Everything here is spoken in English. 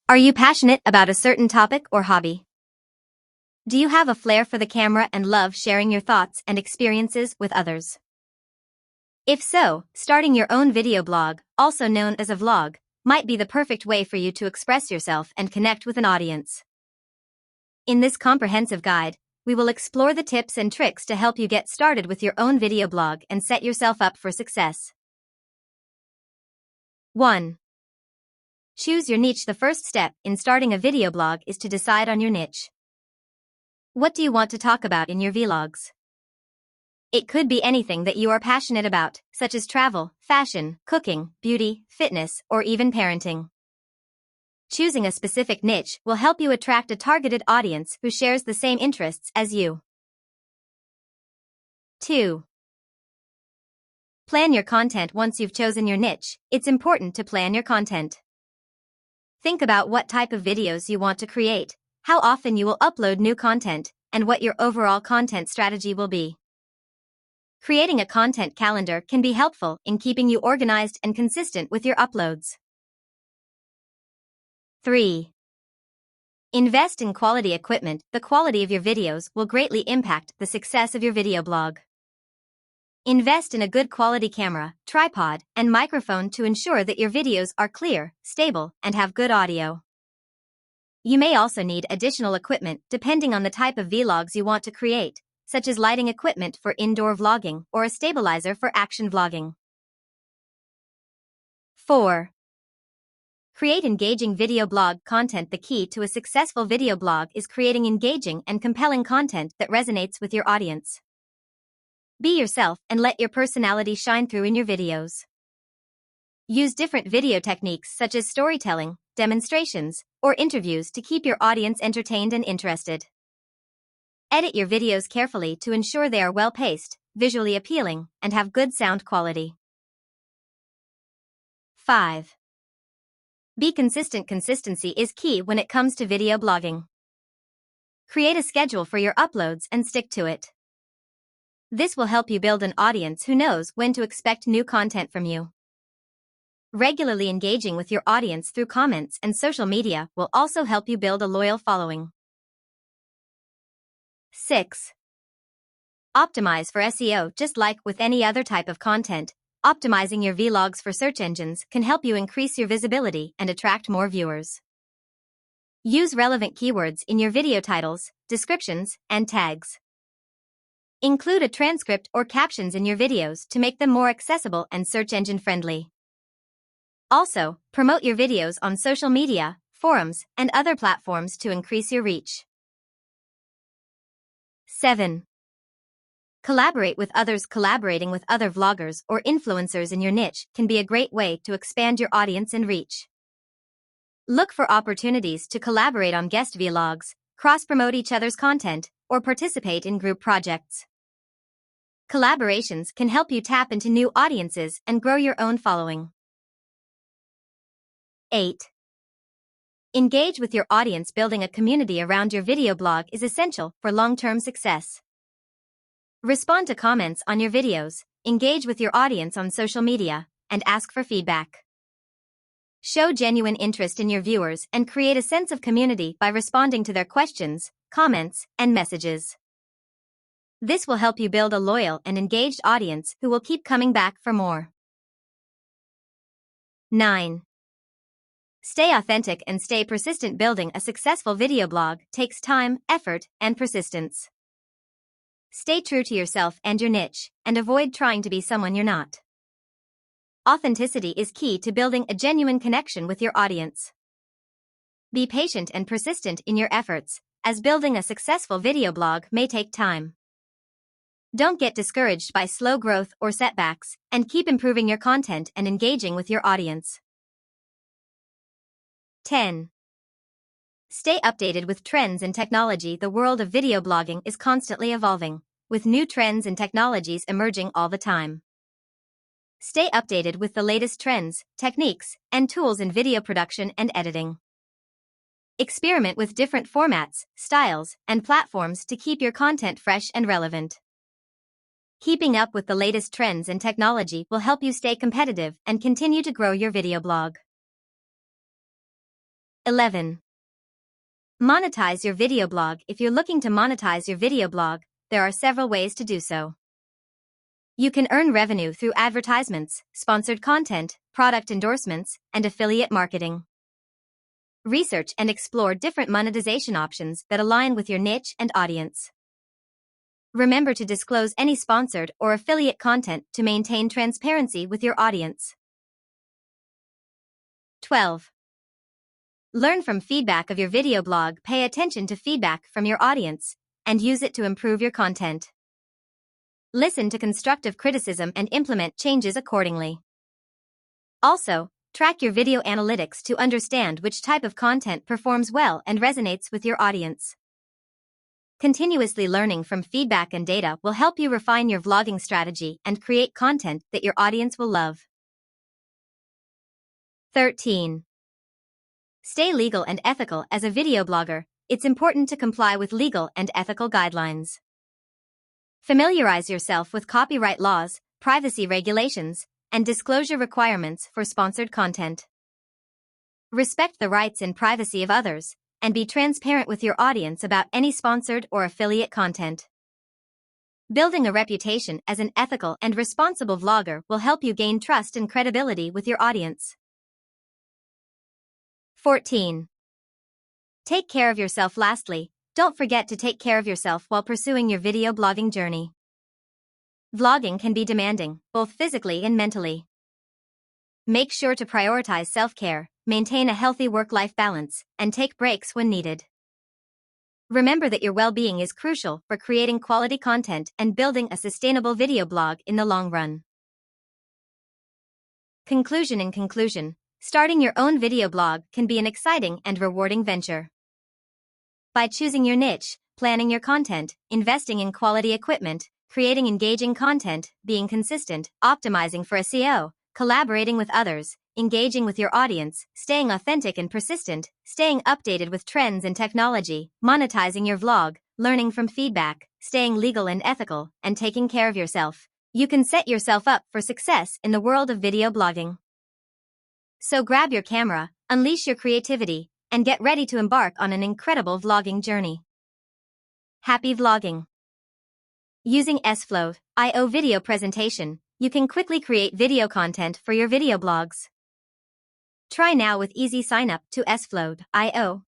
Are you passionate about a certain topic or hobby? Do you have a flair for the camera and love sharing your thoughts and experiences with others? If so, starting your own video blog, also known as a vlog, might be the perfect way for you to express yourself and connect with an audience. In this comprehensive guide, we will explore the tips and tricks to help you get started with your own video blog and set yourself up for success. 1. Choose your niche. The first step in starting a video blog is to decide on your niche. What do you want to talk about in your vlogs? It could be anything that you are passionate about, such as travel, fashion, cooking, beauty, fitness, or even parenting. Choosing a specific niche will help you attract a targeted audience who shares the same interests as you. 2. Plan your content. Once you've chosen your niche, it's important to plan your content. Think about what type of videos you want to create, how often you will upload new content, and what your overall content strategy will be. Creating a content calendar can be helpful in keeping you organized and consistent with your uploads. 3. Invest in quality equipment. The quality of your videos will greatly impact the success of your video blog. Invest in a good quality camera, tripod, and microphone to ensure that your videos are clear, stable, and have good audio. You may also need additional equipment depending on the type of vlogs you want to create, such as lighting equipment for indoor vlogging or a stabilizer for action vlogging. 4. Create engaging video blog content. The key to a successful video blog is creating engaging and compelling content that resonates with your audience. Be yourself and let your personality shine through in your videos. Use different video techniques such as storytelling, demonstrations, or interviews to keep your audience entertained and interested. Edit your videos carefully to ensure they are well-paced, visually appealing, and have good sound quality. 5. Be consistent. Consistency is key when it comes to video blogging. Create a schedule for your uploads and stick to it. This will help you build an audience who knows when to expect new content from you. Regularly engaging with your audience through comments and social media will also help you build a loyal following. 6. Optimize for SEO. Just like with any other type of content, optimizing your vlogs for search engines can help you increase your visibility and attract more viewers. Use relevant keywords in your video titles, descriptions, and tags. Include a transcript or captions in your videos to make them more accessible and search engine friendly. Also, promote your videos on social media, forums, and other platforms to increase your reach. 7. Collaborate with others. Collaborating with other vloggers or influencers in your niche can be a great way to expand your audience and reach. Look for opportunities to collaborate on guest vlogs, cross-promote each other's content, or participate in group projects. Collaborations can help you tap into new audiences and grow your own following. 8. Engage with your audience. Building a community around your video blog is essential for long-term success. Respond to comments on your videos, engage with your audience on social media, and ask for feedback. Show genuine interest in your viewers and create a sense of community by responding to their questions, comments, and messages. This will help you build a loyal and engaged audience who will keep coming back for more. 9. Stay authentic and stay persistent. Building a successful video blog takes time, effort, and persistence. Stay true to yourself and your niche, and avoid trying to be someone you're not. Authenticity is key to building a genuine connection with your audience. Be patient and persistent in your efforts, as building a successful video blog may take time. Don't get discouraged by slow growth or setbacks, and keep improving your content and engaging with your audience. 10. Stay updated with trends and technology. The world of video blogging is constantly evolving, with new trends and technologies emerging all the time. Stay updated with the latest trends, techniques, and tools in video production and editing. Experiment with different formats, styles, and platforms to keep your content fresh and relevant. Keeping up with the latest trends and technology will help you stay competitive and continue to grow your video blog. 11. Monetize your video blog. If you're looking to monetize your video blog, there are several ways to do so. You can earn revenue through advertisements, sponsored content, product endorsements, and affiliate marketing. Research and explore different monetization options that align with your niche and audience. Remember to disclose any sponsored or affiliate content to maintain transparency with your audience. 12. Learn from feedback of your video blog. Pay attention to feedback from your audience and use it to improve your content. Listen to constructive criticism and implement changes accordingly. Also, track your video analytics to understand which type of content performs well and resonates with your audience. Continuously learning from feedback and data will help you refine your vlogging strategy and create content that your audience will love. 13. Stay legal and ethical. As a video blogger, it's important to comply with legal and ethical guidelines. Familiarize yourself with copyright laws, privacy regulations, and disclosure requirements for sponsored content. Respect the rights and privacy of others, and be transparent with your audience about any sponsored or affiliate content. Building a reputation as an ethical and responsible vlogger will help you gain trust and credibility with your audience. 14. Take care of yourself. Lastly, don't forget to take care of yourself while pursuing your video blogging journey. Vlogging can be demanding, both physically and mentally. Make sure to prioritize self-care, maintain a healthy work-life balance, and take breaks when needed. Remember that your well-being is crucial for creating quality content and building a sustainable video blog in the long run. Conclusion. In conclusion, starting your own video blog can be an exciting and rewarding venture. By choosing your niche, planning your content, investing in quality equipment, creating engaging content, being consistent, optimizing for SEO, collaborating with others, engaging with your audience, staying authentic and persistent, staying updated with trends and technology, monetizing your vlog, learning from feedback, staying legal and ethical, and taking care of yourself, you can set yourself up for success in the world of video blogging. So grab your camera, unleash your creativity, and get ready to embark on an incredible vlogging journey. Happy vlogging! Using SFlow.io video presentation, you can quickly create video content for your video blogs. Try now with easy sign up to SFlow.io.